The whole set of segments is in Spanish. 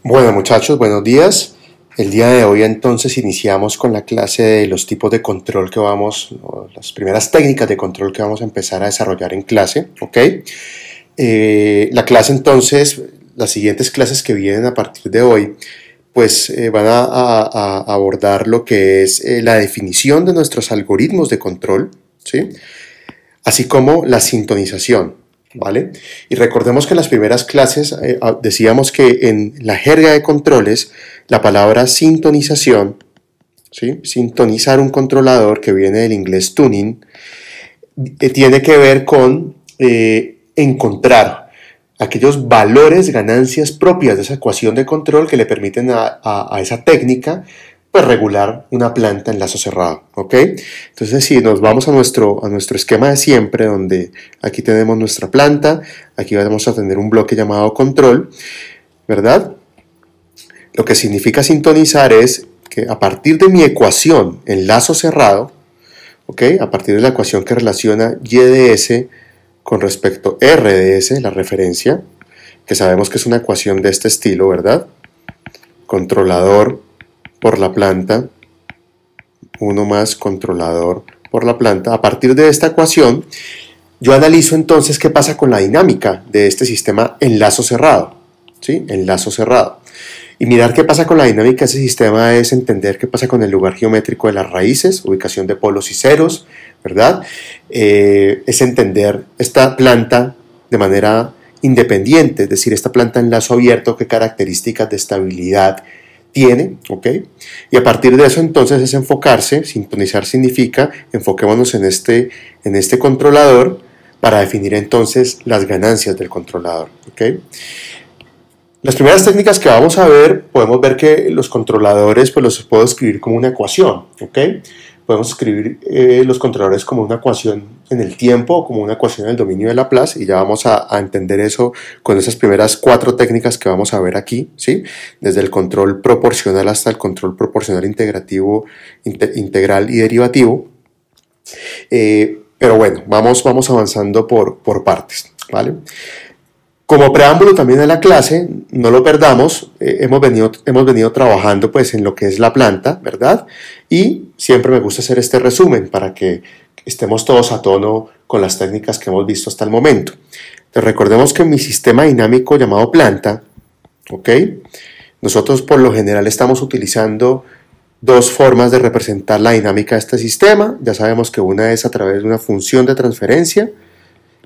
Bueno muchachos, buenos días. El día de hoy entonces iniciamos con la clase de los tipos de control que o las primeras técnicas de control que vamos a empezar a desarrollar en clase, ¿ok? La clase entonces, las siguientes clases que vienen a partir de hoy, pues van a abordar lo que es la definición de nuestros algoritmos de control, ¿sí? Así como la sintonización. ¿Vale? Y recordemos que en las primeras clases decíamos que en la jerga de controles la palabra sintonización, ¿sí? Sintonizar un controlador, que viene del inglés tuning, tiene que ver con encontrar aquellos valores, ganancias propias de esa ecuación de control que le permiten a esa técnica pues regular una planta en lazo cerrado, ¿ok? Entonces si nos vamos a nuestro esquema de siempre, donde aquí tenemos nuestra planta, aquí vamos a tener un bloque llamado control, ¿verdad? Lo que significa sintonizar es que a partir de mi ecuación en lazo cerrado, ¿ok? A partir de la ecuación que relaciona y de s con respecto a r de s, la referencia, que sabemos que es una ecuación de este estilo, ¿verdad? Controlador por la planta, 1 más controlador por la planta. A partir de esta ecuación, yo analizo entonces qué pasa con la dinámica de este sistema en lazo cerrado, ¿sí? En lazo cerrado. Y mirar qué pasa con la dinámica de ese sistema es entender qué pasa con el lugar geométrico de las raíces, ubicación de polos y ceros, ¿verdad? Es entender esta planta de manera independiente, es decir, esta planta en lazo abierto, qué características de estabilidad tiene, ¿ok? Y a partir de eso entonces es enfocarse, sintonizar significa, enfoquémonos en este controlador para definir entonces las ganancias del controlador, ¿ok? Las primeras técnicas que vamos a ver, podemos ver que los controladores pues los puedo escribir como una ecuación, ¿ok? Podemos escribir los controladores como una ecuación en el tiempo o como una ecuación en el dominio de Laplace, y ya vamos a entender eso con esas primeras 4 técnicas que vamos a ver aquí, ¿sí? Desde el control proporcional hasta el control proporcional integrativo, integral y derivativo. Pero bueno, vamos avanzando por partes, ¿vale? Como preámbulo también a la clase, no lo perdamos, hemos venido trabajando pues en lo que es la planta, ¿verdad? Y siempre me gusta hacer este resumen para que estemos todos a tono con las técnicas que hemos visto hasta el momento. Entonces, recordemos que en mi sistema dinámico llamado planta, ¿ok? Nosotros por lo general estamos utilizando 2 formas de representar la dinámica de este sistema. Ya sabemos que una es a través de una función de transferencia,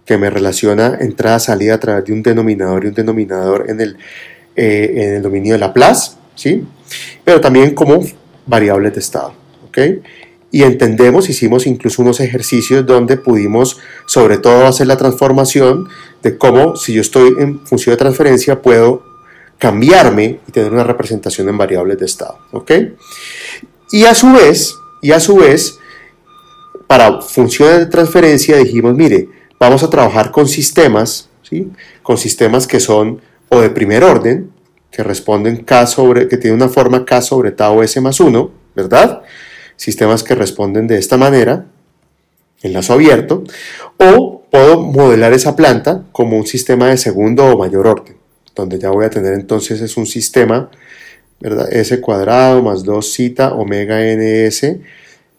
que me relaciona entrada-salida a través de un denominador y un denominador en el dominio de Laplace, ¿sí? Pero también como variables de estado, ¿ok? Y hicimos incluso unos ejercicios donde pudimos sobre todo hacer la transformación de cómo, si yo estoy en función de transferencia, puedo cambiarme y tener una representación en variables de estado, ¿ok? Y a su vez, para funciones de transferencia dijimos, mire, vamos a trabajar con sistemas, ¿sí? Con sistemas que son o de primer orden, que responden que tienen una forma K sobre tau S más 1, ¿verdad? Sistemas que responden de esta manera, en lazo abierto, o puedo modelar esa planta como un sistema de segundo o mayor orden, donde ya voy a tener entonces es un sistema, ¿verdad? S cuadrado más 2 zeta omega ns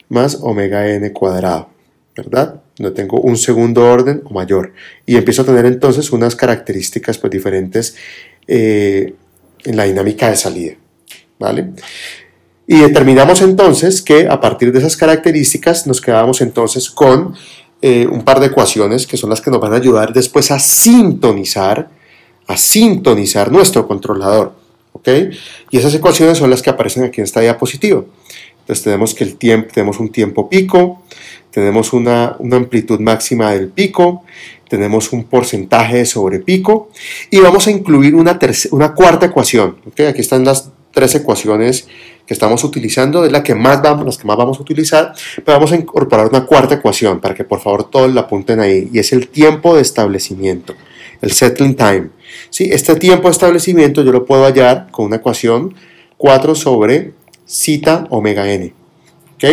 más omega n cuadrado, ¿verdad? Donde tengo un segundo orden o mayor, y empiezo a tener entonces unas características pues diferentes en la dinámica de salida, ¿vale? Y determinamos entonces que a partir de esas características nos quedamos entonces con un par de ecuaciones que son las que nos van a ayudar después a sintonizar nuestro controlador, ¿ok? Y esas ecuaciones son las que aparecen aquí en esta diapositiva. Entonces tenemos que tenemos un tiempo pico, tenemos una amplitud máxima del pico, tenemos un porcentaje de sobrepico, y vamos a incluir una cuarta ecuación, ¿okay? Aquí están las 3 ecuaciones que estamos utilizando, es las que más vamos a utilizar, pero vamos a incorporar una cuarta ecuación para que por favor todos la apunten ahí, y es el tiempo de establecimiento, el settling time, ¿sí? Este tiempo de establecimiento yo lo puedo hallar con una ecuación 4 sobre zeta omega n, ¿ok?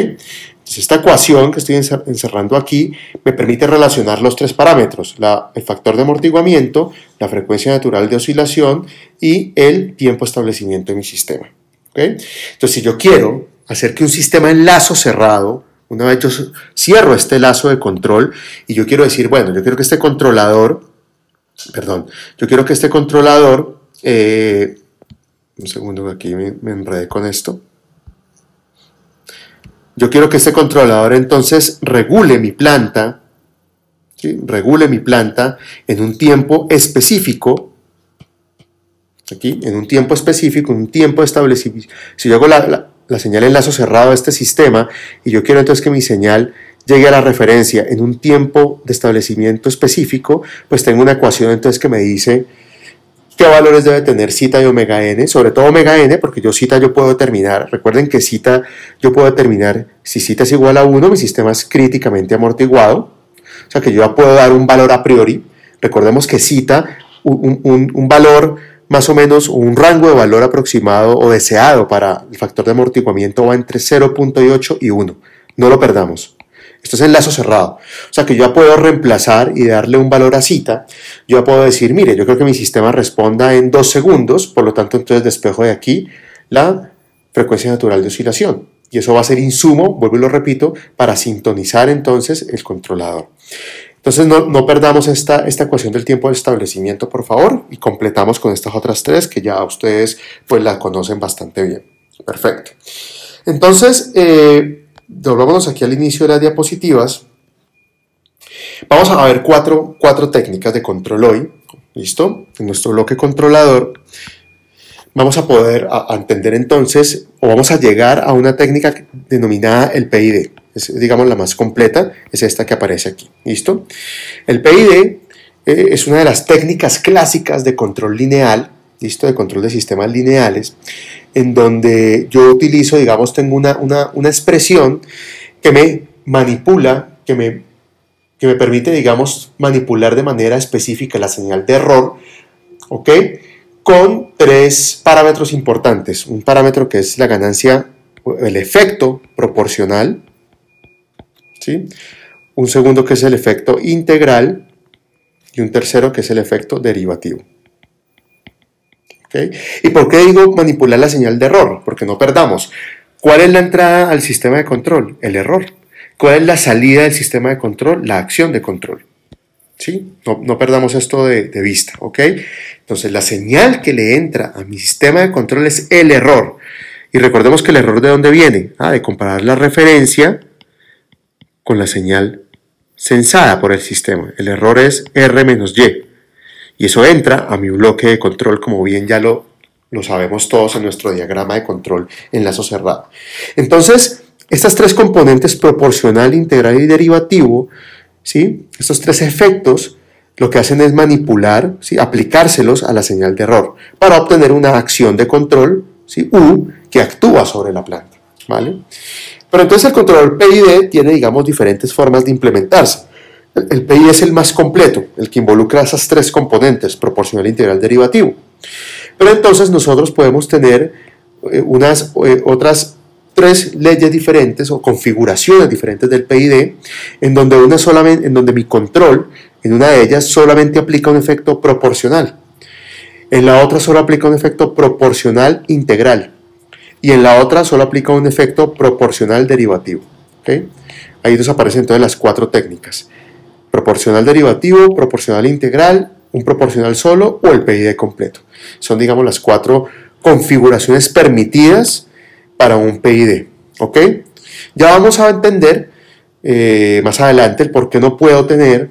Entonces, esta ecuación que estoy encerrando aquí me permite relacionar los tres parámetros, el factor de amortiguamiento, la frecuencia natural de oscilación y el tiempo de establecimiento de mi sistema. ¿Okay? Entonces, si yo quiero hacer que un sistema en lazo cerrado, una vez yo cierro este lazo de control y yo quiero decir, bueno, yo quiero que este controlador, un segundo que aquí me enredé con esto. Yo quiero que este controlador entonces regule mi planta, ¿sí? Regule mi planta en un tiempo específico, aquí, en un tiempo específico, un tiempo establecido. Si yo hago la señal en lazo cerrado a este sistema y yo quiero entonces que mi señal llegue a la referencia en un tiempo de establecimiento específico, pues tengo una ecuación entonces que me dice qué valores debe tener zeta y omega n, sobre todo omega n, porque yo puedo determinar, recuerden que yo puedo determinar si zeta es igual a 1, mi sistema es críticamente amortiguado, o sea que yo ya puedo dar un valor a priori. Recordemos que zeta, un valor más o menos, un rango de valor aproximado o deseado para el factor de amortiguamiento va entre 0.8 y 1, no lo perdamos. Esto es en lazo cerrado, o sea que yo ya puedo reemplazar y darle un valor a zeta. Yo ya puedo decir, mire, yo creo que mi sistema responda en 2 segundos, por lo tanto entonces despejo de aquí la frecuencia natural de oscilación. Y eso va a ser insumo, vuelvo y lo repito, para sintonizar entonces el controlador. Entonces no perdamos esta ecuación del tiempo de establecimiento, por favor, y completamos con estas otras tres que ya ustedes pues las conocen bastante bien. Perfecto. Entonces, volvámonos aquí al inicio de las diapositivas. Vamos a ver cuatro técnicas de control hoy. ¿Listo? En nuestro bloque controlador vamos a poder entender entonces, o vamos a llegar a una técnica denominada el PID. Es, digamos, la más completa, es esta que aparece aquí. ¿Listo? El PID es una de las técnicas clásicas de control lineal, ¿listo? De control de sistemas lineales, en donde yo utilizo, digamos, tengo una expresión que me manipula, que me permite, digamos, manipular de manera específica la señal de error, ¿ok? Con tres parámetros importantes. Un parámetro que es la ganancia, el efecto proporcional, ¿sí? Un segundo que es el efecto integral y un tercero que es el efecto derivativo. ¿Okay? ¿Y por qué digo manipular la señal de error? Porque no perdamos. ¿Cuál es la entrada al sistema de control? El error. ¿Cuál es la salida del sistema de control? La acción de control. ¿Sí? No perdamos esto de vista. ¿Ok? Entonces la señal que le entra a mi sistema de control es el error. Y recordemos que el error ¿de dónde viene? De comparar la referencia con la señal censada por el sistema. El error es R menos Y. Y eso entra a mi bloque de control, como bien ya lo sabemos todos en nuestro diagrama de control en lazo cerrado. Entonces, estas tres componentes, proporcional, integral y derivativo, ¿sí? Estos tres efectos, lo que hacen es manipular, ¿sí? Aplicárselos a la señal de error para obtener una acción de control, ¿sí? U, que actúa sobre la planta, ¿vale? Pero entonces el controlador PID tiene, digamos, diferentes formas de implementarse. El PID es el más completo, el que involucra esas tres componentes, proporcional, integral, derivativo. Pero entonces nosotros podemos tener otras tres leyes diferentes o configuraciones diferentes del PID, en donde mi control, en una de ellas, solamente aplica un efecto proporcional. En la otra solo aplica un efecto proporcional integral. Y en la otra solo aplica un efecto proporcional derivativo. ¿Okay? Ahí nos aparecen entonces las cuatro técnicas. Proporcional derivativo, proporcional integral, un proporcional solo o el PID completo. Son, digamos, las cuatro configuraciones permitidas para un PID. ¿Ok? Ya vamos a entender más adelante el por qué no puedo tener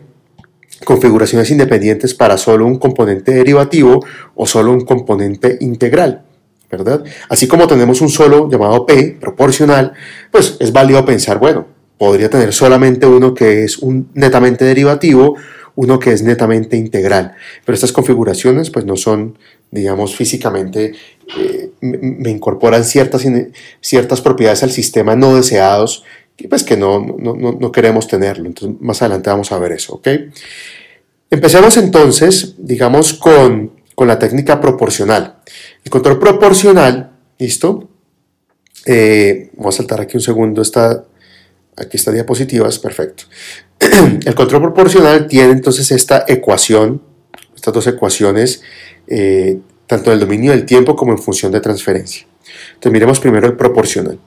configuraciones independientes para solo un componente derivativo o solo un componente integral, ¿verdad? Así como tenemos un solo llamado P, proporcional, pues es válido pensar, bueno, podría tener solamente uno que es netamente derivativo, uno que es netamente integral. Pero estas configuraciones pues no son, digamos, físicamente, me incorporan ciertas propiedades al sistema no deseados, pues que no queremos tenerlo. Entonces más adelante vamos a ver eso, ¿ok? Empecemos entonces, digamos, con la técnica proporcional. El control proporcional, ¿listo? Vamos a saltar aquí un segundo Aquí está diapositivas, perfecto. El control proporcional tiene entonces esta ecuación, estas dos ecuaciones, tanto en el dominio del tiempo como en función de transferencia. Entonces miremos primero el proporcional.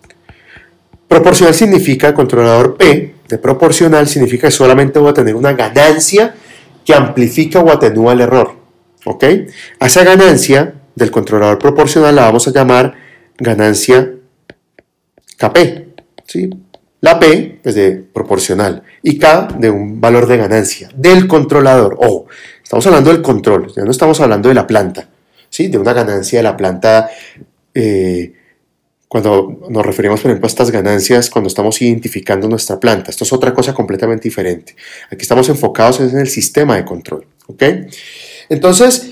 Proporcional significa, controlador P de proporcional significa que solamente voy a tener una ganancia que amplifica o atenúa el error. ¿Ok? A esa ganancia del controlador proporcional la vamos a llamar ganancia Kp. ¿Sí? La P es de proporcional y K de un valor de ganancia del controlador. Ojo, estamos hablando del control, ya no estamos hablando de la planta, ¿sí? De una ganancia de la planta. Cuando nos referimos, por ejemplo, a estas ganancias, cuando estamos identificando nuestra planta. Esto es otra cosa completamente diferente. Aquí estamos enfocados en el sistema de control. ¿Ok? Entonces,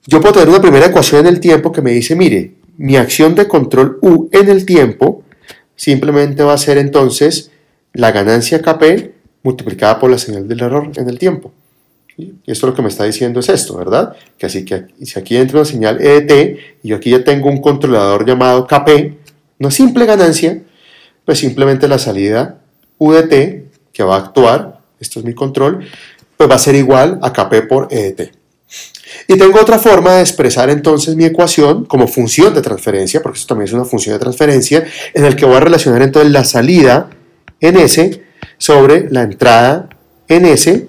yo puedo tener una primera ecuación en el tiempo que me dice, mire, mi acción de control U en el tiempo simplemente va a ser entonces la ganancia Kp multiplicada por la señal del error en el tiempo. Y esto lo que me está diciendo es esto, ¿verdad? Que así que si aquí entra una señal E de t y yo aquí ya tengo un controlador llamado Kp, una simple ganancia, pues simplemente la salida U de t que va a actuar, esto es mi control, pues va a ser igual a Kp por E de t. Y tengo otra forma de expresar entonces mi ecuación como función de transferencia, porque esto también es una función de transferencia, en el que voy a relacionar entonces la salida en S sobre la entrada en S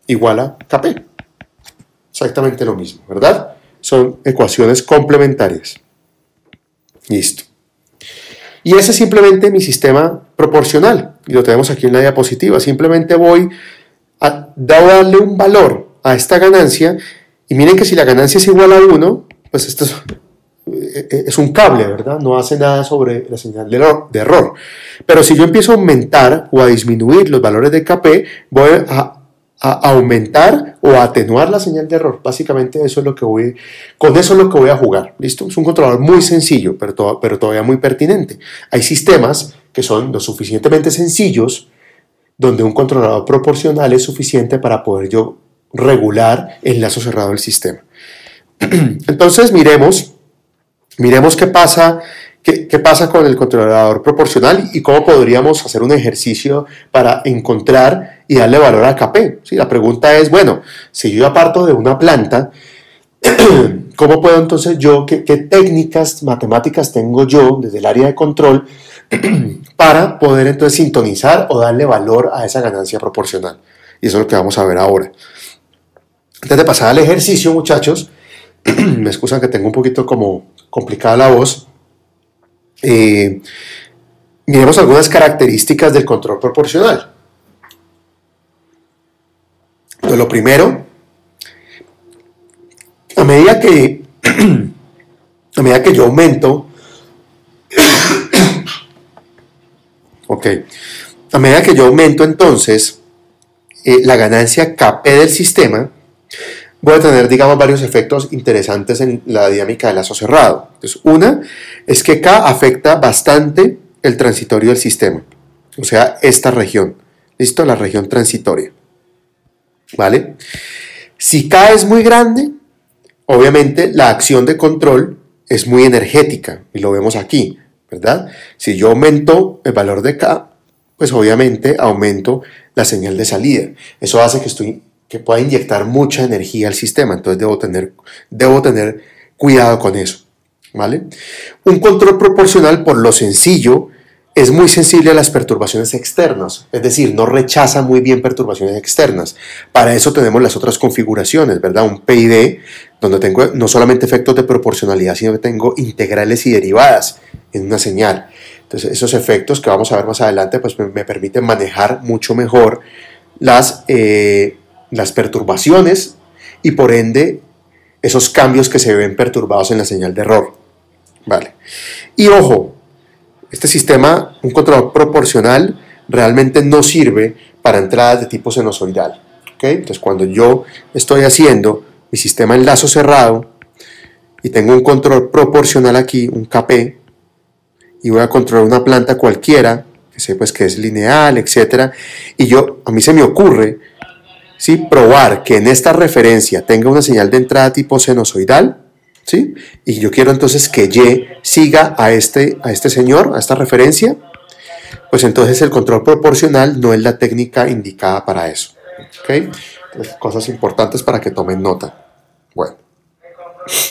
igual a Kp. Exactamente lo mismo, ¿verdad? Son ecuaciones complementarias. Listo. Y ese es simplemente mi sistema proporcional. Y lo tenemos aquí en la diapositiva. Simplemente voy a darle un valor a esta ganancia. Y miren que si la ganancia es igual a 1, pues esto es un cable, ¿verdad? No hace nada sobre la señal de error. Pero si yo empiezo a aumentar o a disminuir los valores de Kp, voy a aumentar o a atenuar la señal de error. Básicamente eso es lo que con eso es lo que voy a jugar. ¿Listo? Es un controlador muy sencillo, pero todavía muy pertinente. Hay sistemas que son lo suficientemente sencillos donde un controlador proporcional es suficiente para poder yo regular el lazo cerrado del sistema. Entonces miremos qué pasa con el controlador proporcional y cómo podríamos hacer un ejercicio para encontrar y darle valor a Kp. ¿Sí? La pregunta es, bueno, si yo ya parto de una planta, ¿cómo puedo entonces yo, qué técnicas matemáticas tengo yo desde el área de control para poder entonces sintonizar o darle valor a esa ganancia proporcional? Y eso es lo que vamos a ver ahora. Antes de pasar al ejercicio, muchachos, me excusan que tengo un poquito como complicada la voz. Miremos algunas características del control proporcional. Entonces, lo primero, a medida que yo aumento, a medida que yo aumento entonces la ganancia Kp del sistema, voy a tener, digamos, varios efectos interesantes en la dinámica del lazo cerrado. Entonces, una es que K afecta bastante el transitorio del sistema, o sea, esta región, ¿listo? La región transitoria, ¿vale? Si K es muy grande, obviamente la acción de control es muy energética, y lo vemos aquí, ¿verdad? Si yo aumento el valor de K, pues obviamente aumento la señal de salida. Eso hace que pueda inyectar mucha energía al sistema, entonces debo tener cuidado con eso, ¿vale? Un control proporcional, por lo sencillo, es muy sensible a las perturbaciones externas, es decir, no rechaza muy bien perturbaciones externas. Para eso tenemos las otras configuraciones, ¿verdad? Un PID, donde tengo no solamente efectos de proporcionalidad, sino que tengo integrales y derivadas en una señal. Entonces, esos efectos que vamos a ver más adelante, pues me permiten manejar mucho mejor las perturbaciones y por ende esos cambios que se ven perturbados en la señal de error. Vale. Y ojo, este sistema, un controlador proporcional, realmente no sirve para entradas de tipo sinusoidal. ¿Okay? Entonces, cuando yo estoy haciendo mi sistema en lazo cerrado y tengo un control proporcional aquí, un Kp, y voy a controlar una planta cualquiera, que sé pues que es lineal, etc. Y a mí se me ocurre, ¿sí?, probar que en esta referencia tenga una señal de entrada tipo sinusoidal, ¿sí? Y yo quiero entonces que Y siga a este señor, a esta referencia, pues entonces el control proporcional no es la técnica indicada para eso. ¿Ok? Entonces, cosas importantes para que tomen nota. Bueno,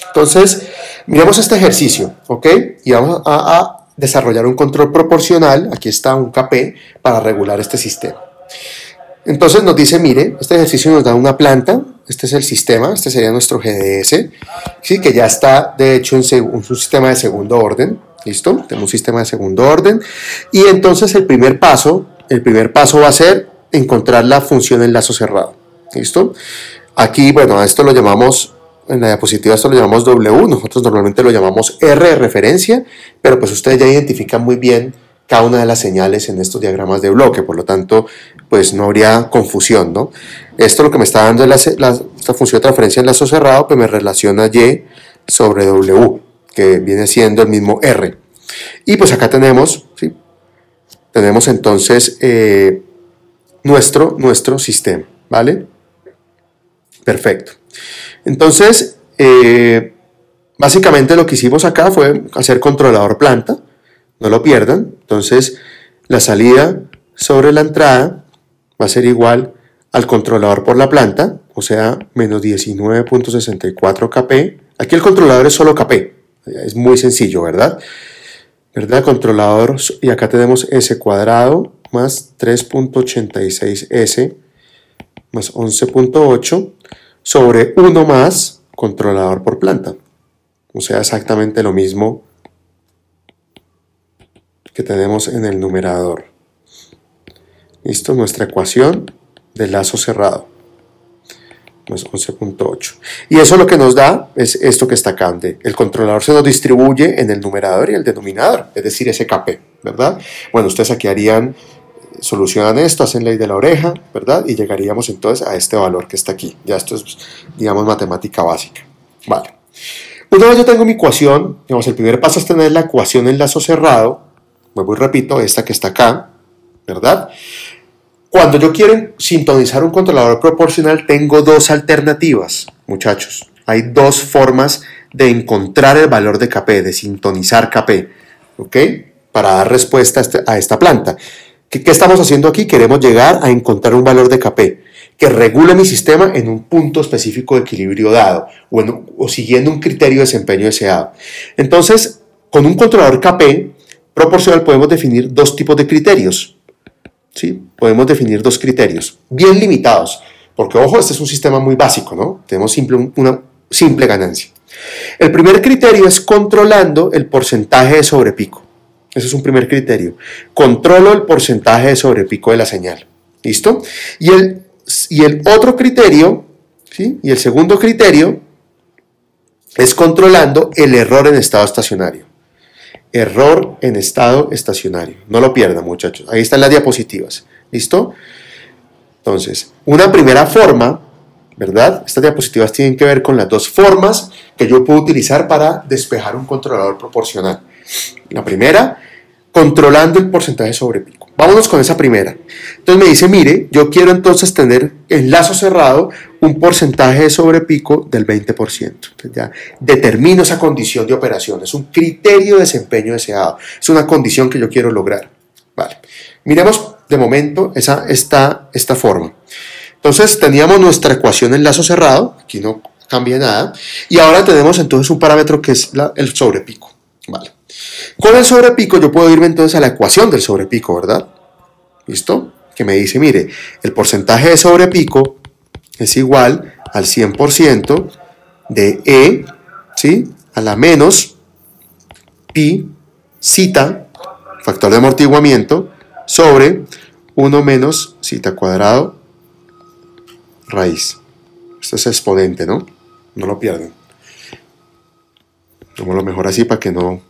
entonces miremos este ejercicio, ¿ok? Y vamos a desarrollar un control proporcional, aquí está un KP, para regular este sistema. Entonces nos dice, mire, este ejercicio nos da una planta, este es el sistema, este sería nuestro GDS, ¿sí? Que ya está de hecho en un sistema de segundo orden, ¿listo? Tenemos un sistema de segundo orden, y entonces el primer paso va a ser encontrar la función enlazo cerrado, ¿listo? Aquí, bueno, a esto lo llamamos, en la diapositiva esto lo llamamos W, nosotros normalmente lo llamamos R de referencia, pero pues ustedes ya identifican muy bien cada una de las señales en estos diagramas de bloque, por lo tanto, pues no habría confusión, ¿no? Esto lo que me está dando es esta función de transferencia enlazo cerrado, pues me relaciona Y sobre W, que viene siendo el mismo R. Y pues acá tenemos, ¿sí? Tenemos entonces nuestro sistema, ¿vale? Perfecto. Entonces, básicamente lo que hicimos acá fue hacer controlador planta, no lo pierdan. Entonces, la salida sobre la entrada va a ser igual al controlador por la planta, o sea, menos 19.64 kp. Aquí el controlador es solo kp, es muy sencillo, ¿verdad? Controlador, y acá tenemos s cuadrado más 3.86s más 11.8 sobre 1 más controlador por planta. O sea, exactamente lo mismo que tenemos en el numerador. ¿Listo? Nuestra ecuación de lazo cerrado. Más 11.8. Y eso lo que nos da es esto que está acá, donde el controlador se nos distribuye en el numerador y el denominador, es decir, ese KP, ¿verdad? Bueno, ustedes aquí solucionan esto, hacen ley de la oreja, ¿verdad? Y llegaríamos entonces a este valor que está aquí. Ya esto es, digamos, matemática básica. Vale. Una vez yo tengo mi ecuación, digamos, el primer paso es tener la ecuación en lazo cerrado, vuelvo y repito, esta que está acá, ¿verdad? Cuando yo quiero sintonizar un controlador proporcional, tengo dos alternativas, muchachos. Hay dos formas de encontrar el valor de KP, de sintonizar KP, ¿ok? Para dar respuesta a esta planta. ¿Qué estamos haciendo aquí? Queremos llegar a encontrar un valor de KP que regule mi sistema en un punto específico de equilibrio dado o siguiendo un criterio de desempeño deseado. Entonces, con un controlador KP proporcional podemos definir dos tipos de criterios. ¿Sí? Podemos definir dos criterios bien limitados, porque ojo, este es un sistema muy básico, ¿no? Tenemos una simple ganancia. El primer criterio es controlando el porcentaje de sobrepico. Ese es un primer criterio. Controlo el porcentaje de sobrepico de la señal. ¿Listo? Y el otro criterio, ¿sí? Y el segundo criterio es controlando el error en estado estacionario. Error en estado estacionario. No lo pierdan, muchachos. Ahí están las diapositivas. ¿Listo? Entonces, una primera forma, ¿verdad? Estas diapositivas tienen que ver con las dos formas que yo puedo utilizar para despejar un controlador proporcional. La primera, controlando el porcentaje sobre pico. Vámonos con esa primera. Entonces me dice, mire, yo quiero entonces tener en lazo cerrado un porcentaje de sobrepico del 20%. Entonces ya determino esa condición de operación. Es un criterio de desempeño deseado. Es una condición que yo quiero lograr. Vale. Miremos de momento esta forma. Entonces teníamos nuestra ecuación en lazo cerrado. Aquí no cambia nada. Y ahora tenemos entonces un parámetro que es el sobrepico. Vale. Con el sobrepico yo puedo irme entonces a la ecuación del sobrepico, ¿verdad? ¿Listo? Que me dice, mire, el porcentaje de sobrepico es igual al 100% de E, ¿sí? A la menos pi zeta, factor de amortiguamiento, sobre 1 menos zeta cuadrado raíz. Esto es exponente, ¿no? No lo pierdan. Tomémoslo mejor así para que no...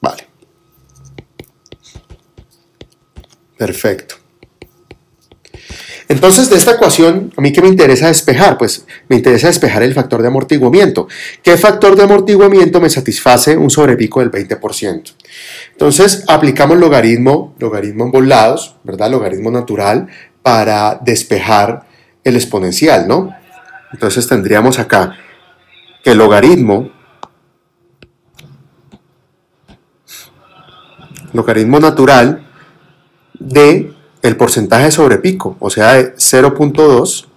Vale. Perfecto. Entonces, de esta ecuación, ¿a mí qué me interesa despejar? Pues me interesa despejar el factor de amortiguamiento. ¿Qué factor de amortiguamiento me satisface un sobrepico del 20%? Entonces, aplicamos logaritmo en ambos lados, ¿verdad? Logaritmo natural para despejar el exponencial, ¿no? Entonces, tendríamos acá que el logaritmo natural de el porcentaje sobre pico, o sea, de 0.2,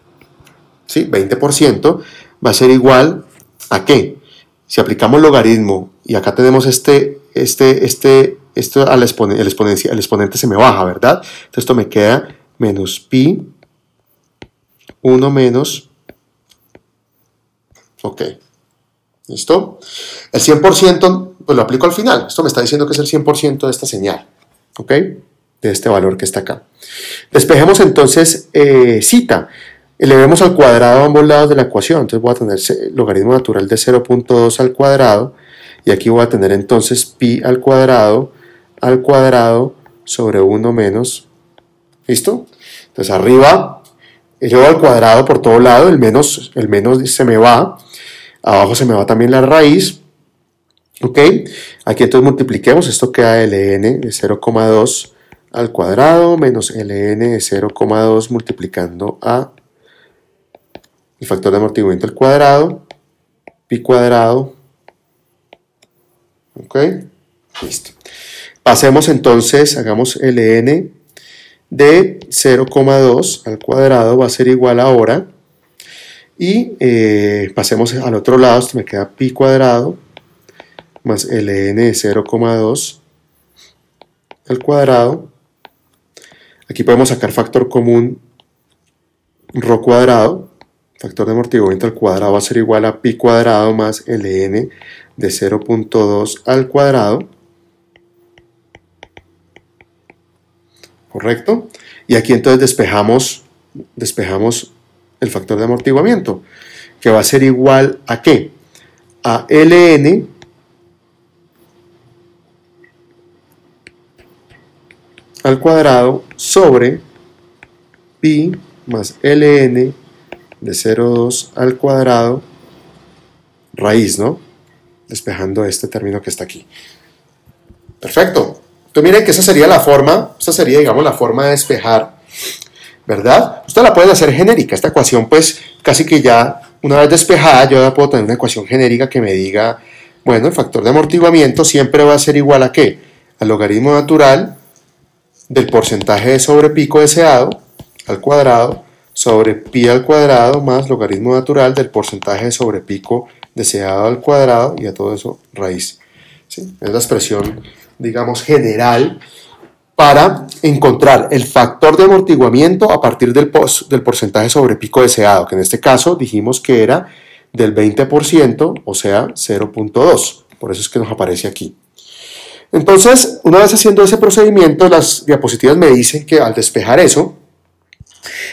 ¿sí? 20%, va a ser igual a ¿qué? Si aplicamos logaritmo y acá tenemos esto el exponente se me baja, ¿verdad? Entonces esto me queda menos pi 1 menos, ok, ¿listo? El 100% pues lo aplico al final, esto me está diciendo que es el 100% de esta señal, ¿ok? De este valor que está acá. Despejemos entonces cita, elevemos al cuadrado a ambos lados de la ecuación, entonces voy a tener logaritmo natural de 0.2 al cuadrado, y aquí voy a tener entonces pi al cuadrado sobre 1 menos, ¿listo? Entonces arriba elevo al cuadrado por todo lado, el menos se me va, abajo se me va también la raíz, ¿ok? Aquí entonces multipliquemos, esto queda ln de 0,2 al cuadrado menos ln de 0,2 multiplicando a el factor de amortiguamiento al cuadrado, pi cuadrado, ¿ok? Listo. Pasemos entonces, hagamos ln de 0,2 al cuadrado, va a ser igual ahora, y pasemos al otro lado, esto me queda pi cuadrado más ln de 0,2 al cuadrado. Aquí podemos sacar factor común rho cuadrado, factor de amortiguamiento al cuadrado va a ser igual a pi cuadrado más ln de 0.2 al cuadrado, ¿correcto? Y aquí entonces despejamos el factor de amortiguamiento, que va a ser igual a ¿qué? A ln al cuadrado sobre pi más ln de 0,2 al cuadrado raíz, ¿no? Despejando este término que está aquí. Perfecto. Entonces miren que esa sería, digamos, la forma de despejar, ¿verdad? Usted la puede hacer genérica. Esta ecuación, pues, casi que ya, una vez despejada, yo ya puedo tener una ecuación genérica que me diga, bueno, el factor de amortiguamiento siempre va a ser igual a ¿qué? Al logaritmo natural del porcentaje de sobre pico deseado al cuadrado sobre pi al cuadrado más logaritmo natural del porcentaje de sobre pico deseado al cuadrado y a todo eso raíz. ¿Sí? Es la expresión, digamos, general para encontrar el factor de amortiguamiento a partir del porcentaje sobre pico deseado, que en este caso dijimos que era del 20%, o sea, 0.2. Por eso es que nos aparece aquí. Entonces, una vez haciendo ese procedimiento, las diapositivas me dicen que al despejar eso,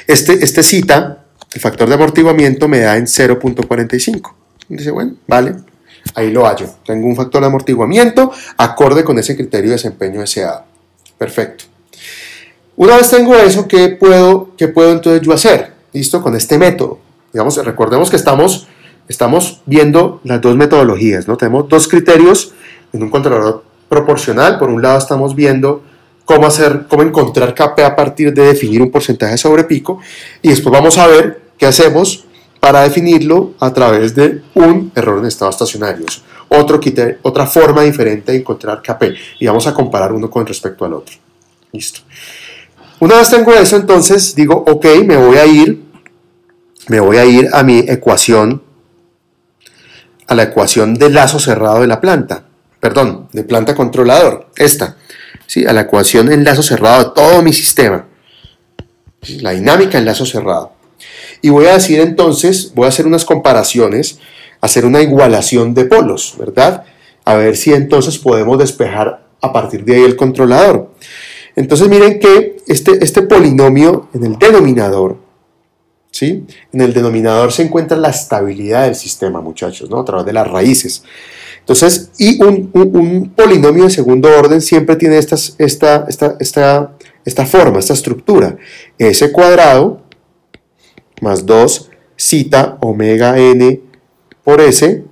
este cita, el factor de amortiguamiento me da en 0.45. Dice, bueno, vale, ahí lo hallo. Tengo un factor de amortiguamiento acorde con ese criterio de desempeño deseado. Perfecto. Una vez tengo eso, ¿qué puedo entonces yo hacer? ¿Listo? Con este método. Digamos, recordemos que estamos viendo las dos metodologías, ¿no? Tenemos dos criterios en un controlador proporcional. Por un lado estamos viendo cómo encontrar Kp a partir de definir un porcentaje sobre pico, y después vamos a ver qué hacemos para definirlo a través de un error en estado estacionario. Otra forma diferente de encontrar Kp, y vamos a comparar uno con respecto al otro. Listo. Una vez tengo eso, entonces digo, ok, me voy a ir a mi ecuación, a la ecuación de lazo cerrado de la planta, perdón, de planta controlador, esta, ¿sí? A la ecuación en lazo cerrado de todo mi sistema, ¿sí? La dinámica en lazo cerrado. Y voy a decir entonces, voy a hacer unas comparaciones, hacer una igualación de polos, ¿verdad? A ver si entonces podemos despejar a partir de ahí el controlador. Entonces miren que este polinomio en el denominador, ¿sí? En el denominador se encuentra la estabilidad del sistema, muchachos, ¿no? A través de las raíces. Entonces, y un polinomio de segundo orden siempre tiene esta forma, esta estructura. S cuadrado más 2 zeta omega n por S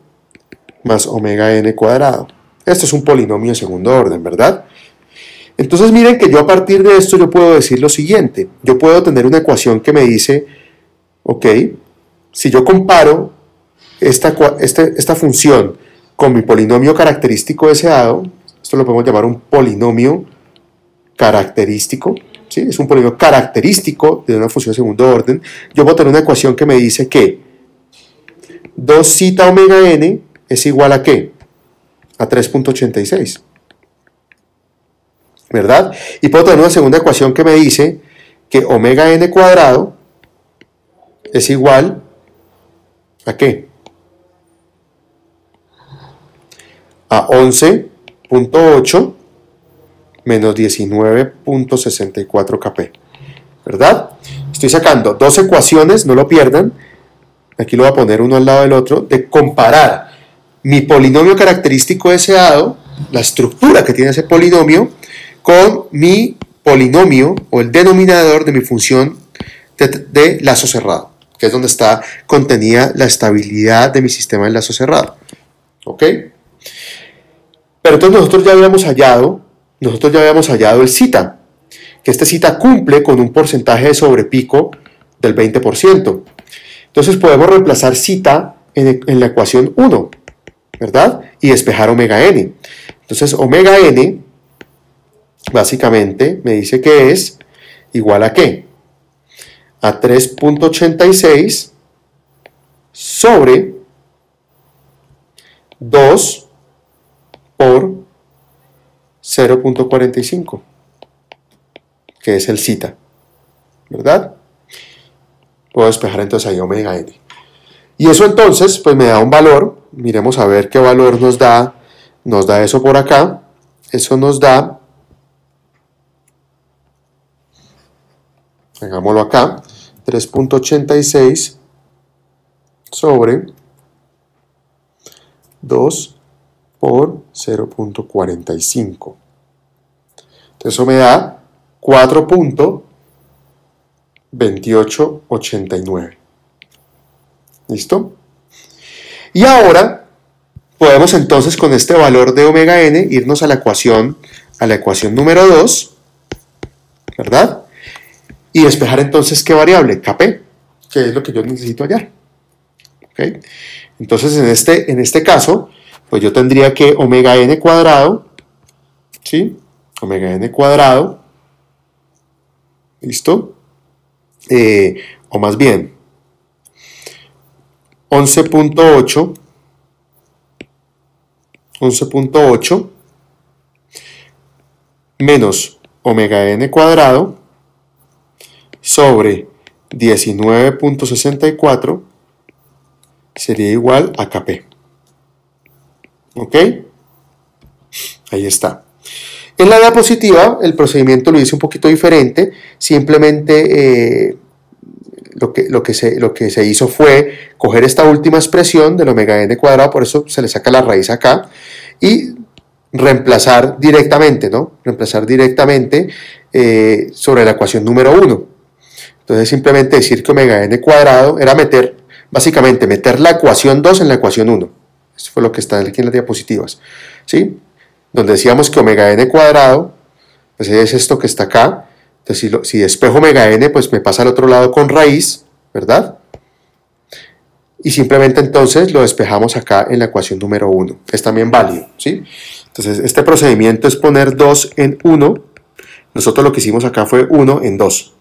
más omega n cuadrado. Esto es un polinomio de segundo orden, ¿verdad? Entonces miren que yo a partir de esto yo puedo decir lo siguiente. Yo puedo tener una ecuación que me dice, ok, si yo comparo esta función con mi polinomio característico deseado, esto lo podemos llamar un polinomio característico, ¿sí? Es un polinomio característico de una función de segundo orden. Yo voy a tener una ecuación que me dice que 2 zeta omega n es igual a ¿qué? A 3.86, ¿verdad? Y puedo tener una segunda ecuación que me dice que omega n cuadrado es igual ¿a qué? A 11.8 menos 19.64 kp, ¿verdad? Estoy sacando dos ecuaciones, no lo pierdan, aquí lo voy a poner uno al lado del otro, de comparar mi polinomio característico deseado, la estructura que tiene ese polinomio, con mi polinomio o el denominador de mi función de lazo cerrado, que es donde está contenida la estabilidad de mi sistema de lazo cerrado. ¿Ok? Pero entonces nosotros ya habíamos hallado el zeta, que este zeta cumple con un porcentaje de sobrepico del 20%. Entonces podemos reemplazar zeta en la ecuación 1, ¿verdad? Y despejar omega n. Entonces omega n básicamente me dice que es igual a ¿qué? A 3.86 sobre 2 por 0.45, que es el zeta, ¿verdad? Puedo despejar entonces ahí omega n. Y eso entonces pues me da un valor, miremos a ver qué valor nos da eso por acá. Eso nos da, hagámoslo acá, 3.86 sobre 2 por 0.45. Entonces eso me da 4.2889. ¿Listo? Y ahora podemos entonces con este valor de omega n irnos a la ecuación número 2, ¿verdad? Y despejar entonces ¿qué variable? Kp, que es lo que yo necesito hallar. ¿Okay? Entonces en este caso, pues yo tendría que omega n cuadrado, ¿sí? Omega n cuadrado, ¿listo? O más bien, 11.8 menos omega n cuadrado sobre 19.64 sería igual a Kp. ¿Ok? Ahí está. En la diapositiva el procedimiento lo hice un poquito diferente, simplemente lo que se hizo fue coger esta última expresión del omega n cuadrado, por eso se le saca la raíz acá, y reemplazar directamente, ¿no? Reemplazar directamente sobre la ecuación número 1. Entonces simplemente decir que omega n cuadrado era básicamente meter la ecuación 2 en la ecuación 1. Eso fue lo que está aquí en las diapositivas, ¿sí? Donde decíamos que omega n cuadrado, pues es esto que está acá. Entonces si despejo omega n, pues me pasa al otro lado con raíz, ¿verdad? Y simplemente entonces lo despejamos acá en la ecuación número 1. Es también válido, ¿sí? Entonces este procedimiento es poner 2 en 1. Nosotros lo que hicimos acá fue 1 en 2.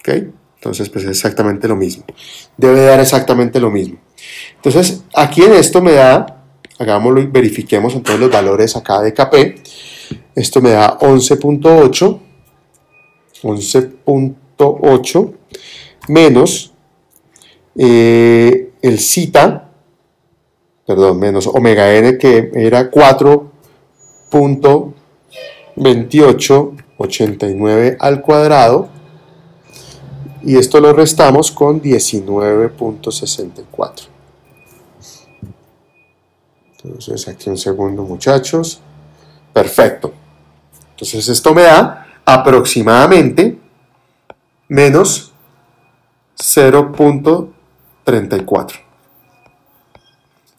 ¿Ok? Entonces pues es exactamente lo mismo. Debe dar exactamente lo mismo. Entonces aquí en esto me da, hagámoslo y verifiquemos entonces los valores acá de Kp. Esto me da 11.8 menos el zeta, perdón, menos omega n que era 4.2889 al cuadrado, y esto lo restamos con 19.64. Entonces aquí un segundo, muchachos. Perfecto. Entonces esto me da aproximadamente menos 0.34.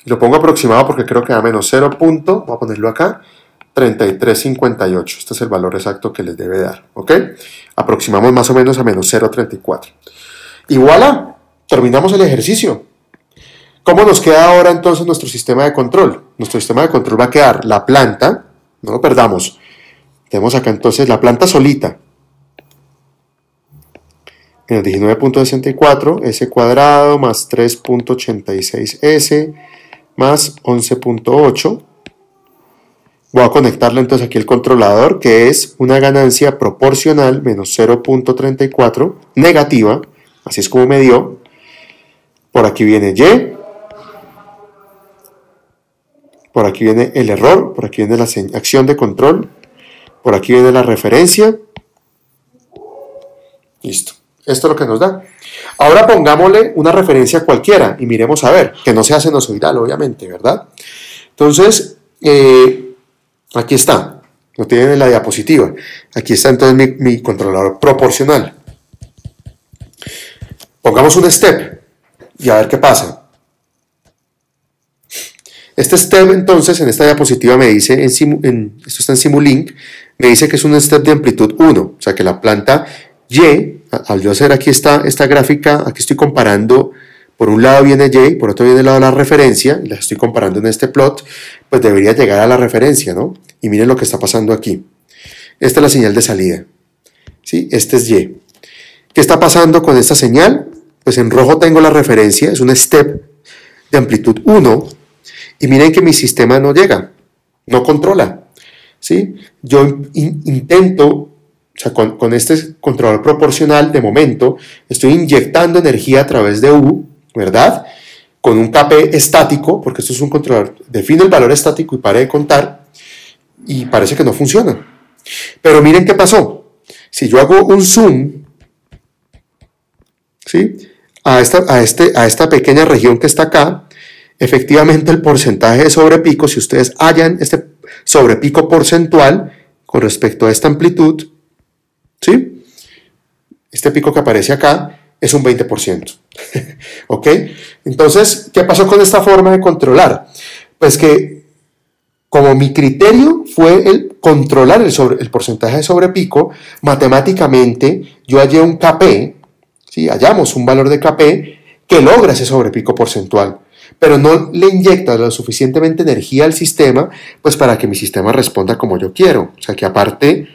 Lo pongo aproximado porque creo que da menos 0. Voy a ponerlo acá, 3358. Este es el valor exacto que les debe dar, ¿ok? Aproximamos más o menos a menos 0.34. Y voilà, terminamos el ejercicio. ¿Cómo nos queda ahora entonces nuestro sistema de control? Nuestro sistema de control va a quedar la planta, no lo perdamos, Tenemos acá entonces la planta solita. Menos 19.64, S cuadrado más 3.86S más 11.8. Voy a conectarle entonces aquí el controlador, que es una ganancia proporcional menos 0.34, negativa, así es como me dio. Por aquí viene Y, por aquí viene el error, por aquí viene la acción de control, por aquí viene la referencia. Listo. Esto es lo que nos da. Ahora pongámosle una referencia cualquiera y miremos a ver, que no sea sinusoidal, obviamente, ¿verdad? Entonces, aquí está. Lo tienen en la diapositiva. Aquí está entonces mi controlador proporcional. Pongamos un step y a ver qué pasa. Este step entonces en esta diapositiva me dice, esto está en Simulink, me dice que es un step de amplitud 1, o sea que la planta Y, al yo hacer aquí esta gráfica, aquí estoy comparando, por un lado viene Y, por otro viene el lado de la referencia, y las estoy comparando en este plot, pues debería llegar a la referencia, ¿no? Y miren lo que está pasando aquí. Esta es la señal de salida, ¿sí? Este es Y. ¿Qué está pasando con esta señal? Pues en rojo tengo la referencia, es un step de amplitud 1, y miren que mi sistema no llega, no controla, ¿sí? Yo intento, o sea, con este controlador proporcional, de momento, estoy inyectando energía a través de U, ¿verdad? Con un KP estático, porque esto es un controlador, define el valor estático y pare de contar, y parece que no funciona. Pero miren qué pasó. Si yo hago un zoom, ¿sí? a esta pequeña región que está acá, efectivamente el porcentaje de sobrepico, si ustedes hallan este sobrepico porcentual con respecto a esta amplitud, ¿sí? Este pico que aparece acá es un 20%. ¿Ok? Entonces, ¿qué pasó con esta forma de controlar? Pues que como mi criterio fue el controlar el porcentaje de sobrepico, matemáticamente yo hallé un KP, ¿sí? Hallamos un valor de KP que logra ese sobrepico porcentual, pero no le inyecta lo suficientemente energía al sistema, pues para que mi sistema responda como yo quiero. O sea que aparte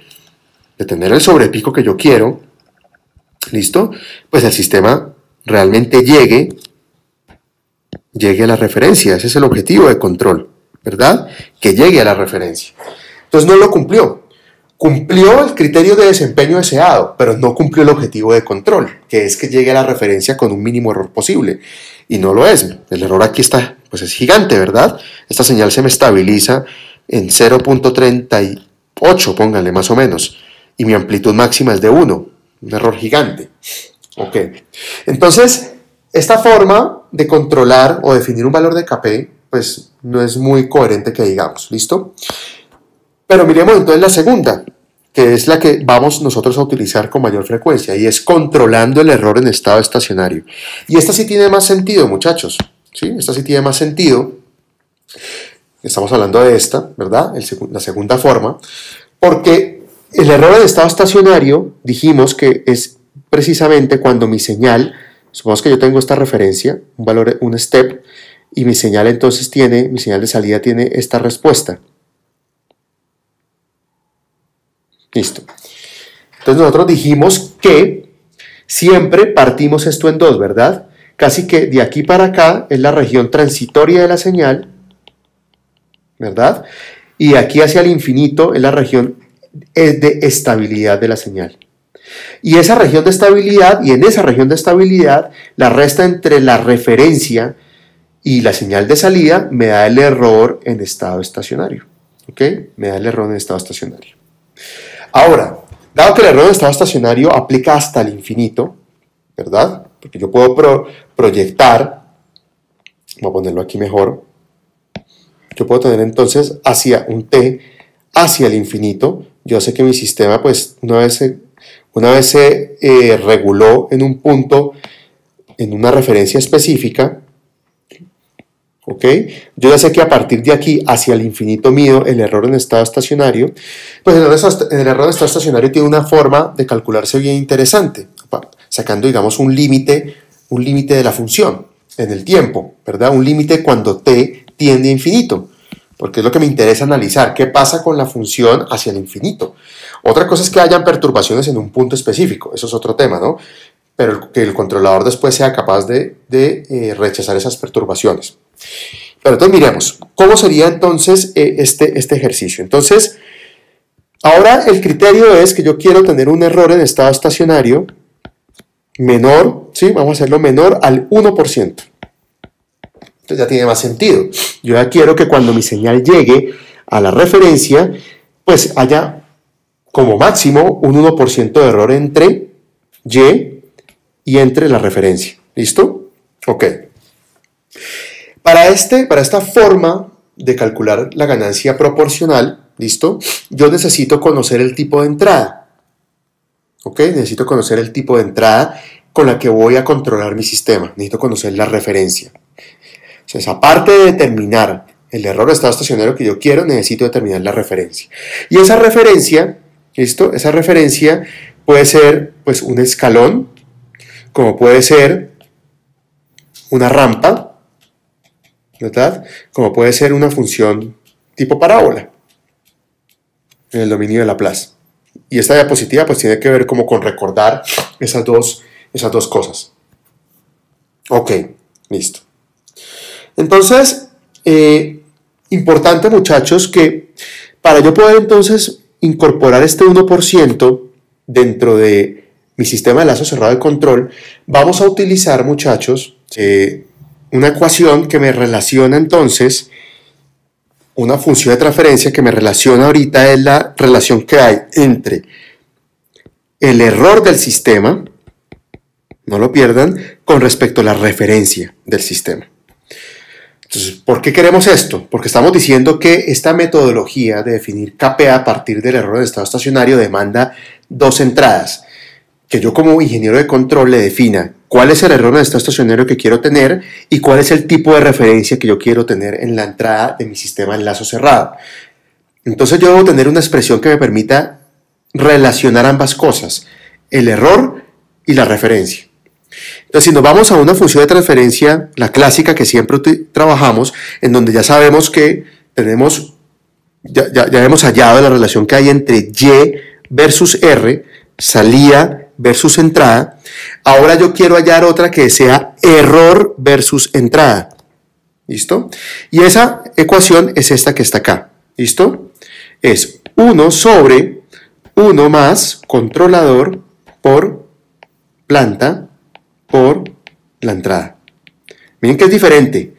de tener el sobrepico que yo quiero, ¿listo? Pues el sistema realmente llegue a la referencia. Ese es el objetivo de control, ¿verdad? Que llegue a la referencia. Entonces no lo cumplió. Cumplió el criterio de desempeño deseado, pero no cumplió el objetivo de control, que es que llegue a la referencia con un mínimo error posible. Y no lo es. El error aquí está, pues es gigante, ¿verdad? Esta señal se me estabiliza en 0.38, pónganle más o menos. Y mi amplitud máxima es de 1. Un error gigante. Ok. Entonces, esta forma de controlar o definir un valor de KP, pues no es muy coherente que digamos. ¿Listo? Pero miremos entonces la segunda, que es la que vamos nosotros a utilizar con mayor frecuencia, y es controlando el error en estado estacionario. Y esta sí tiene más sentido, muchachos, ¿sí? Esta sí tiene más sentido. Estamos hablando de esta, ¿verdad? La segunda forma, porque el error en estado estacionario, dijimos que es precisamente cuando mi señal, supongamos que yo tengo esta referencia, un valor, un step, y mi señal entonces mi señal de salida tiene esta respuesta. Listo. Entonces nosotros dijimos que siempre partimos esto en dos, ¿verdad? Casi que de aquí para acá es la región transitoria de la señal, ¿verdad? Y de aquí hacia el infinito es la región de estabilidad de la señal. Y esa región de estabilidad, y en esa región de estabilidad, la resta entre la referencia y la señal de salida me da el error en estado estacionario. ¿Ok? Me da el error en estado estacionario. Ahora, dado que el error en estado estacionario aplica hasta el infinito, ¿verdad? Porque yo puedo proyectar, voy a ponerlo aquí mejor, yo puedo tener entonces hacia un t, hacia el infinito. Yo sé que mi sistema, pues, una vez se reguló en un punto, en una referencia específica, ¿ok? Yo ya sé que a partir de aquí hacia el infinito mido el error en estado estacionario. Pues el error en estado estacionario tiene una forma de calcularse bien interesante, sacando, digamos, un límite de la función en el tiempo, ¿verdad? Un límite cuando t tiende a infinito, porque es lo que me interesa analizar. ¿Qué pasa con la función hacia el infinito? Otra cosa es que hayan perturbaciones en un punto específico, eso es otro tema, ¿no? Pero que el controlador después sea capaz de rechazar esas perturbaciones. Pero entonces miremos, ¿cómo sería entonces este ejercicio? Entonces, ahora el criterio es que yo quiero tener un error en estado estacionario menor, ¿sí? Vamos a hacerlo menor al 1%. Entonces ya tiene más sentido. Yo ya quiero que cuando mi señal llegue a la referencia, pues haya como máximo un 1% de error entre Y y entre la referencia. ¿Listo? Ok. Para esta forma de calcular la ganancia proporcional, ¿listo? Yo necesito conocer el tipo de entrada. ¿Ok? Necesito conocer el tipo de entrada con la que voy a controlar mi sistema. Necesito conocer la referencia. Entonces, aparte de determinar el error de estado estacionario que yo quiero, necesito determinar la referencia. Y esa referencia, ¿listo? Esa referencia puede ser, pues, un escalón, como puede ser una rampa, ¿verdad? Como puede ser una función tipo parábola en el dominio de Laplace. Y esta diapositiva pues tiene que ver como con recordar esas dos cosas. Ok, listo. Entonces, importante muchachos que para yo poder entonces incorporar este 1% dentro de mi sistema de lazo cerrado de control, vamos a utilizar muchachos una ecuación que me relaciona entonces, una función de transferencia que me relaciona ahorita es la relación que hay entre el error del sistema, no lo pierdan, con respecto a la referencia del sistema. Entonces, ¿por qué queremos esto? Porque estamos diciendo que esta metodología de definir KPA a partir del error de estado estacionario demanda dos entradas. Que yo como ingeniero de control le defina cuál es el error de estado estacionario que quiero tener y cuál es el tipo de referencia que yo quiero tener en la entrada de mi sistema de enlazo cerrado. Entonces yo debo tener una expresión que me permita relacionar ambas cosas, el error y la referencia. Entonces, si nos vamos a una función de transferencia, la clásica que siempre trabajamos, en donde ya sabemos que tenemos, ya hemos hallado la relación que hay entre Y versus R, salida versus entrada, ahora yo quiero hallar otra que sea error versus entrada. ¿Listo? Y esa ecuación es esta que está acá. ¿Listo? Es 1 sobre 1 más controlador por planta por la entrada. Miren que es diferente.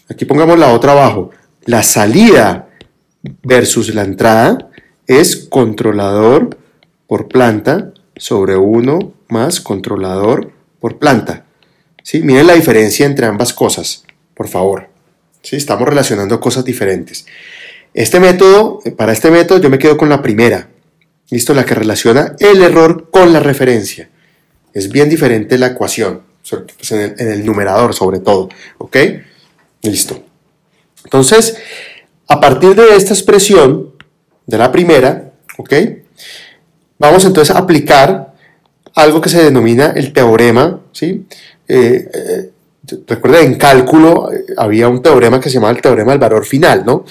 Aquí pongamos la otra abajo. La salida versus la entrada es controlador por planta sobre 1 más controlador por planta. ¿Sí? Miren la diferencia entre ambas cosas, por favor. ¿Sí? Estamos relacionando cosas diferentes. Para este método yo me quedo con la primera. ¿Listo? La que relaciona el error con la referencia. Es bien diferente la ecuación, pues en el numerador sobre todo, ¿ok? Listo. Entonces, a partir de esta expresión, de la primera, ¿ok? Vamos entonces a aplicar algo que se denomina el teorema, ¿sí? Recuerden, en cálculo había un teorema que se llamaba el teorema del valor final, ¿no?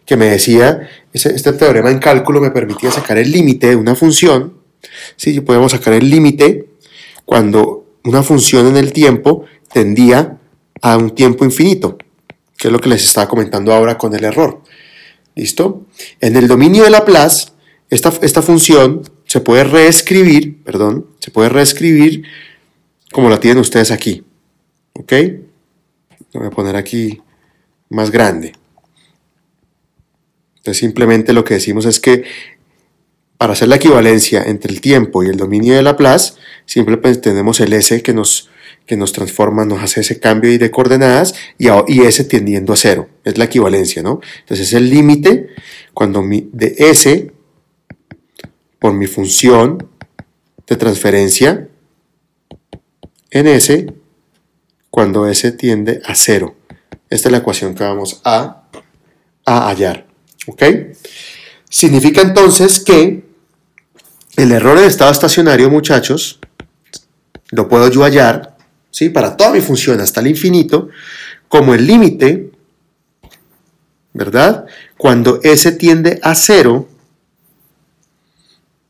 Que me decía, este teorema en cálculo me permitía sacar el límite de una función, ¿sí? Podemos sacar el límite cuando una función en el tiempo tendía a un tiempo infinito, que es lo que les estaba comentando ahora con el error. ¿Listo? En el dominio de Laplace, esta función se puede reescribir como la tienen ustedes aquí. ¿Ok? Lo voy a poner aquí más grande. Entonces simplemente lo que decimos es que para hacer la equivalencia entre el tiempo y el dominio de Laplace, simplemente tenemos el S que nos transforma, nos hace ese cambio de coordenadas y S tendiendo a 0. Es la equivalencia, ¿no? Entonces es el límite de S por mi función de transferencia en S cuando S tiende a 0. Esta es la ecuación que vamos a hallar. ¿Ok? Significa entonces que el error de estado estacionario, muchachos, lo puedo yo hallar, ¿sí? Para toda mi función hasta el infinito, como el límite ¿verdad? Cuando S tiende a 0,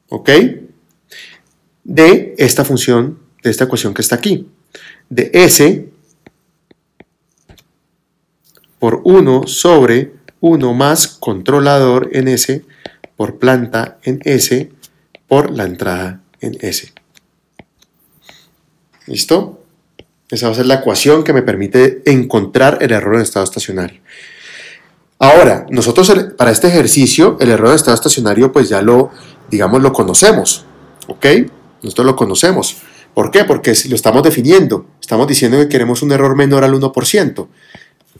¿ok? De esta función, de esta ecuación que está aquí, de S por 1 sobre 1 más controlador en S por planta en S por la entrada en S. ¿Listo? Esa va a ser la ecuación que me permite encontrar el error en estado estacionario. Ahora, nosotros para este ejercicio, el error en estado estacionario, pues ya digamos, lo conocemos, ¿ok? Nosotros lo conocemos. ¿Por qué? Porque si lo estamos definiendo, estamos diciendo que queremos un error menor al 1%,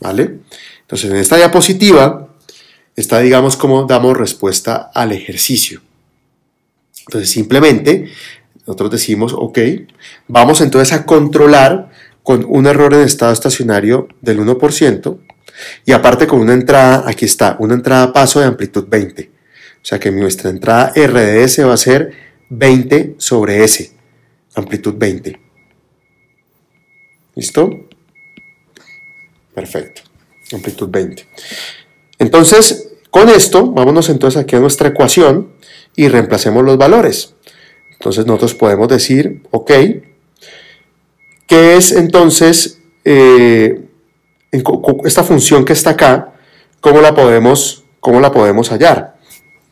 ¿vale? Entonces, en esta diapositiva está, digamos, cómo damos respuesta al ejercicio. Entonces, simplemente, nosotros decimos, ok, vamos entonces a controlar con un error en estado estacionario del 1%, y aparte con una entrada, aquí está, una entrada paso de amplitud 20. O sea que nuestra entrada RDS va a ser 20 sobre S, amplitud 20. ¿Listo? Perfecto, amplitud 20. Entonces, con esto, vámonos entonces aquí a nuestra ecuación y reemplacemos los valores. Entonces nosotros podemos decir, ok, ¿qué es entonces esta función que está acá? ¿Cómo la podemos hallar?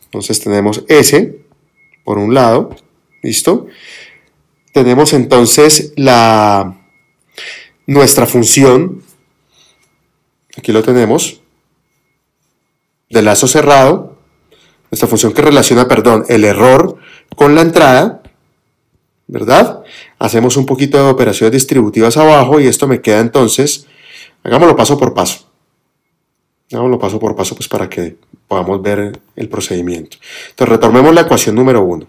Entonces tenemos S por un lado, ¿listo? Tenemos entonces nuestra función, aquí lo tenemos, de lazo cerrado, nuestra función que relaciona, el error con la entrada, ¿verdad? Hacemos un poquito de operaciones distributivas abajo y esto me queda entonces, hagámoslo paso por paso. Hagámoslo paso por paso pues para que podamos ver el procedimiento. Entonces retomemos la ecuación número 1.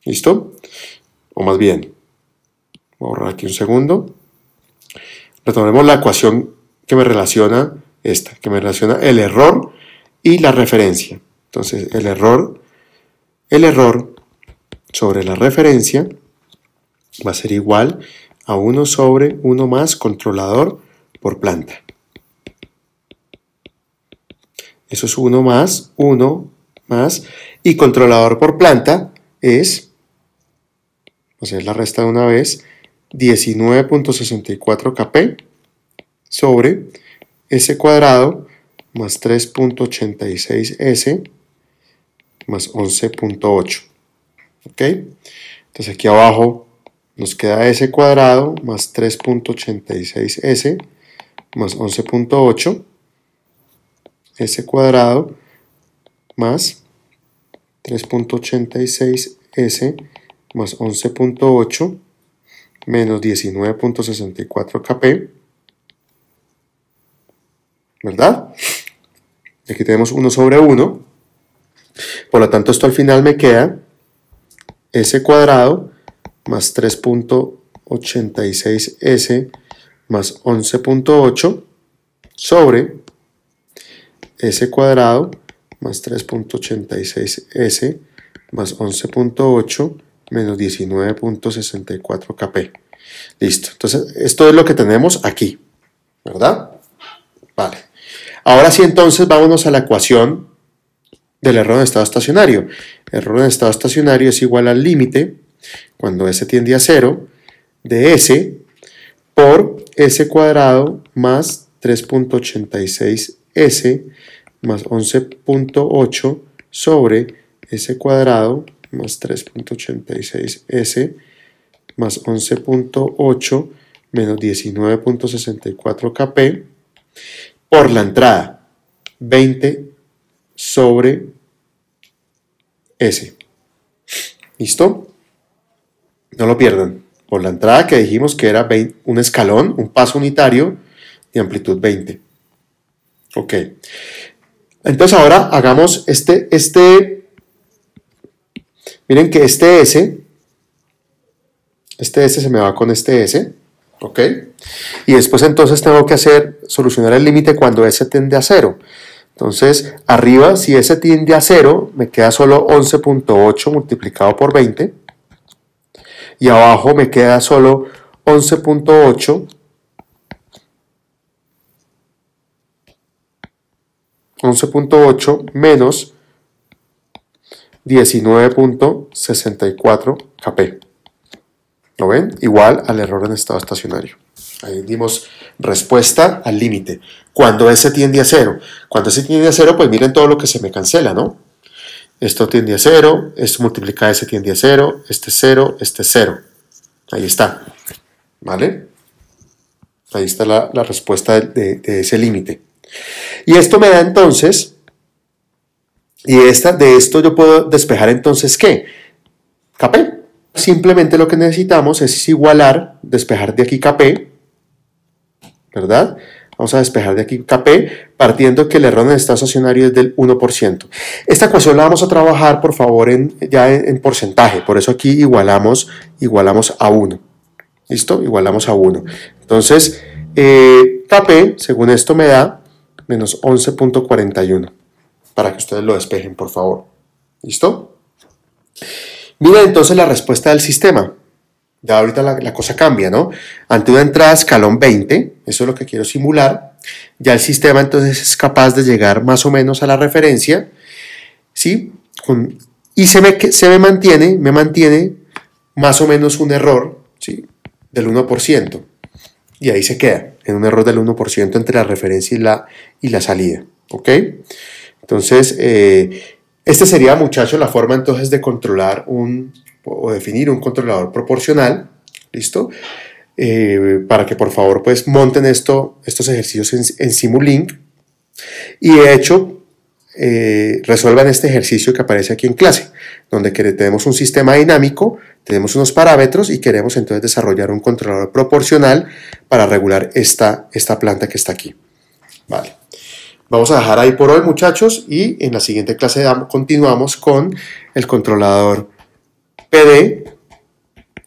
¿Listo? O más bien, voy a borrar aquí un segundo. Retomemos la ecuación que me relaciona el error y la referencia. Entonces el error sobre la referencia va a ser igual a 1 sobre 1 más controlador por planta. Eso es 1 más, y controlador por planta es, vamos a hacer la resta de una vez, 19.64 kp sobre S cuadrado más 3.86 S más 11.8. ¿Ok? Entonces aquí abajo nos queda S cuadrado más 3.86 S más 11.8. S cuadrado más 3.86 S más 11.8 menos 19.64 kp, ¿verdad? Aquí tenemos 1 sobre 1, por lo tanto esto al final me queda S cuadrado más 3.86 S más 11.8 sobre S cuadrado más 3.86 S más 11.8 menos 19.64 kp. Listo. Entonces, esto es lo que tenemos aquí, ¿verdad? Vale. Ahora sí, entonces, vámonos a la ecuación del error en estado estacionario. El error en estado estacionario es igual al límite, cuando S tiende a 0, de S por S cuadrado más 3.86 S más 11.8 sobre S cuadrado más 3.86 S más 11.8 menos 19.64 kp por la entrada 20 sobre S. ¿Listo? No lo pierdan. Por la entrada que dijimos que era un escalón, un paso unitario de amplitud 20. Ok. Entonces ahora hagamos miren que este S se me va con este S, ¿ok? Y después entonces tengo que solucionar el límite cuando S tiende a 0. Entonces, arriba, si S tiende a 0, me queda solo 11.8 multiplicado por 20. Y abajo me queda solo 11.8 11.8 menos 19.64 kp. ¿Lo ven? Igual al error en estado estacionario. Ahí dimos respuesta al límite. Cuando S tiende a 0. Cuando S tiende a 0, pues miren todo lo que se me cancela, ¿no? Esto tiende a 0, esto multiplica S tiende a 0, este es 0, este es 0. Ahí está. ¿Vale? Ahí está la respuesta de ese límite. Y esto me da entonces, de esto yo puedo despejar entonces, ¿qué? Kp. Simplemente lo que necesitamos es igualar, despejar de aquí Kp, ¿verdad? Vamos a despejar de aquí Kp, partiendo que el error en el estado estacionario es del 1%. Esta ecuación la vamos a trabajar, por favor, ya en porcentaje. Por eso aquí igualamos a 1. ¿Listo? Igualamos a 1. Entonces, Kp, según esto, me da menos 11.41. Para que ustedes lo despejen, por favor. ¿Listo? Miren entonces la respuesta del sistema. Ya ahorita la cosa cambia, ¿no? Ante una entrada escalón 20, eso es lo que quiero simular, ya el sistema entonces es capaz de llegar más o menos a la referencia, ¿sí? Y se me mantiene más o menos un error, ¿sí? Del 1%. Y ahí se queda, en un error del 1% entre la referencia y la salida, ¿ok? Entonces, esta sería, muchachos, la forma entonces de controlar o definir un controlador proporcional, ¿listo? Para que por favor pues monten estos ejercicios en Simulink y de hecho resuelvan este ejercicio que aparece aquí en clase, donde tenemos un sistema dinámico, tenemos unos parámetros y queremos entonces desarrollar un controlador proporcional para regular esta planta que está aquí. Vale. Vamos a dejar ahí por hoy, muchachos, y en la siguiente clase continuamos con el controlador PD,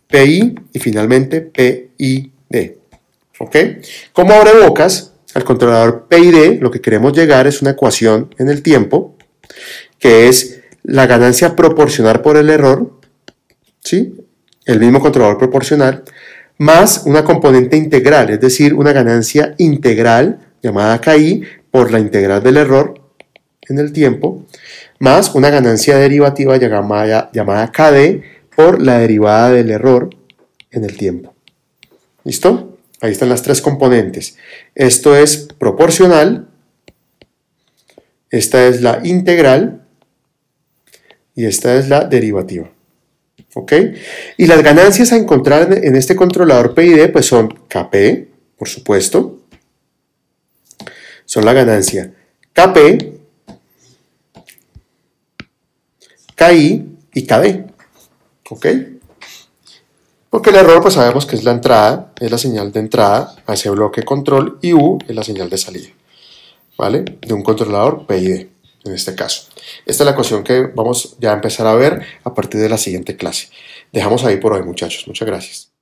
PI y finalmente PID. ¿Ok? Como abrebocas, al controlador PID lo que queremos llegar es una ecuación en el tiempo, que es la ganancia proporcional por el error, ¿sí? El mismo controlador proporcional, más una componente integral, es decir, una ganancia integral llamada KI, por la integral del error en el tiempo, más una ganancia derivativa llamada KD por la derivada del error en el tiempo. ¿Listo? Ahí están las tres componentes. Esto es proporcional, esta es la integral y esta es la derivativa. ¿Ok? Y las ganancias a encontrar en este controlador PID pues son Kp, por supuesto, son la ganancia Kp, KI y KD. ¿Ok? Porque el error pues sabemos que es la entrada, es la señal de entrada a ese bloque control y U es la señal de salida, ¿vale? De un controlador PID, en este caso. Esta es la ecuación que vamos ya a empezar a ver a partir de la siguiente clase. Dejamos ahí por hoy, muchachos. Muchas gracias.